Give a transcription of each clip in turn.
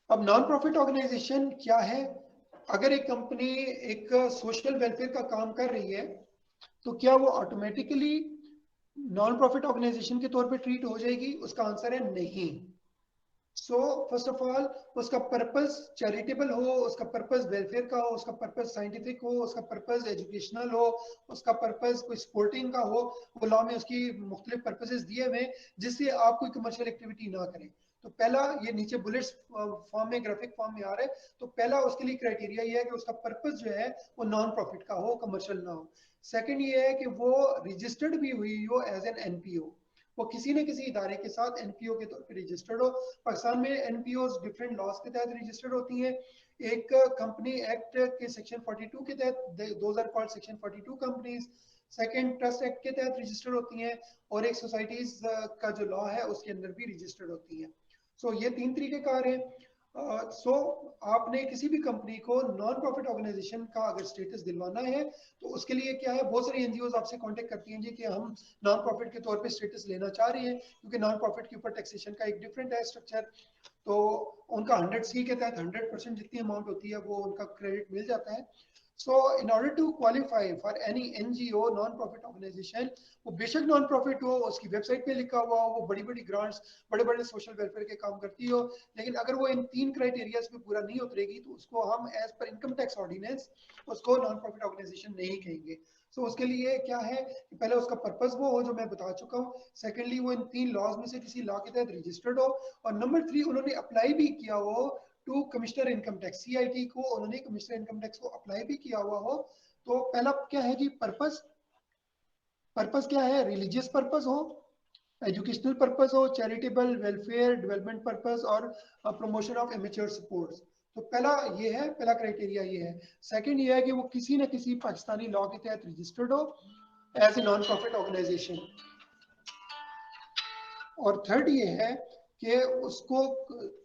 अब non profit organisation क्या है? अगर एक कंपनी एक सोशल वेलफेयर का काम कर रही है तो क्या वो ऑटोमेटिकली नॉन प्रॉफिट ऑर्गेनाइजेशन के तौर पे ट्रीट हो जाएगी? उसका आंसर है नहीं। सो फर्स्ट ऑफ ऑल, उसका पर्पस चैरिटेबल हो, उसका पर्पस वेलफेयर का हो, उसका पर्पस साइंटिफिक हो, उसका पर्पस एजुकेशनल हो, उसका पर्पस कोई स्पोर्टिंग का हो। वो लॉ में उसकी मुख्तलिफ पर्पसेस दिए हुए हैं जिससे आप कोई कमर्शियल एक्टिविटी ना करें। तो पहला, ये नीचे बुलेट्स फॉर्म में, ग्राफिक फॉर्म में आ रहा है, तो पहला उसके लिए क्राइटेरिया ये है कि उसका पर्पस जो है वो नॉन प्रॉफिट का हो, कमर्शियल ना हो। सेकंड ये है कि वो रजिस्टर्ड भी हुई हो एज एन एनपीओ, वो किसी न किसी इदारे के साथ एनपीओ के तौर पे रजिस्टर्ड हो। पाकिस्तान में एनपीओ डिफरेंट लॉज के तहत रजिस्टर्ड होती हैं। एक कंपनी एक्ट के सेक्शन 42 के तहत, those are called section 42 companies. Second, trust act के तहत रजिस्टर्ड होती हैं, और एक सोसाइटीज का जो लॉ है उसके अंदर भी रजिस्टर्ड होती हैं। सो ये तीन तरीकेकार हैं। सो आपने किसी भी कंपनी को नॉन प्रॉफिट ऑर्गेनाइजेशन का अगर स्टेटस दिलवाना है तो उसके लिए क्या है, बहुत सारी एनजीओ आपसे कांटेक्ट करती हैं जी कि हम नॉन प्रॉफिट के तौर पे स्टेटस लेना चाह रही हैं, क्योंकि नॉन प्रॉफिट के ऊपर टैक्सेशन का एक डिफरेंट है स्ट्रक्चर। तो उनका 100C के तहत 100% जितनी अमाउंट होती है वो उनका क्रेडिट मिल जाता है। So in order to qualify for any NGO, non profit organisation, वो बेशक नॉन प्रॉफिट हो, उसकी वेबसाइट पे लिखा हुआ हो, वो बड़ी बड़ी ग्रांट्स, बड़े बड़े सोशल वेलफेयर के काम करती हो, लेकिन अगर वो इन तीन क्राइटेरियाज पे पूरा नहीं उतरेगी तो उसको हम एज पर इनकम टैक्स ऑर्डिनेंस उसको नॉन प्रॉफिट ऑर्गेनाइजेशन नहीं कहेंगे। सो उसके लिए क्या है कि पहले उसका पर्पस वो हो जो मैं बता चुका हूँ, सेकेंडली वो इन तीन लॉज में से किसी लॉ के तहत रजिस्टर्ड हो, और नंबर 3 उन्होंने अप्लाई भी किया हो to commissioner income tax, CIT को उन्होंने कमिश्नर इनकम टैक्स को अप्लाई भी किया हुआ हो। तो पहला क्या है जी, पर्पस। पर्पस क्या है? रिलीजियस पर्पस हो, एजुकेशनल पर्पस हो, चैरिटेबल, वेलफेयर, डेवलपमेंट पर्पस, और प्रमोशन ऑफ एमेच्योर स्पोर्ट्स। तो पहला ये है, पहला क्राइटेरिया ये है। सेकंड ये है कि वो किसी न किसी पाकिस्तानी लॉ के तहत रजिस्टर्ड हो as a non profit organisation. और थर्ड ये है कि उसको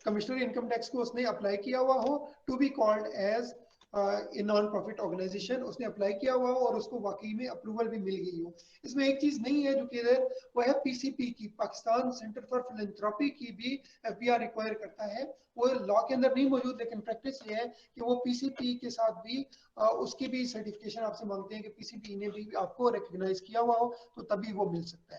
कमिश्नर इनकम टैक्स को उसने अप्लाई किया हुआ हो to be called as a non profit organisation, उसने अप्लाई किया हुआ हो और उसको वाकई में अप्रूवल भी मिल गई हो। इसमें एक चीज नहीं है जो कि इधर, वो है पीसीपी की, पाकिस्तान सेंटर फॉर फिलैंथ्रोपी की भी एफबीआर रिक्वायर करता है। वो लॉ के अंदर नहीं मौजूद, लेकिन प्रैक्टिस ये है कि वो पीसीपी के साथ भी उसकी भी सर्टिफिकेशन आपसे मांगते हैं कि पीसीपी ने भी आपको रिकॉग्नाइज किया हुआ हो, तो तभी वो मिल सकता है।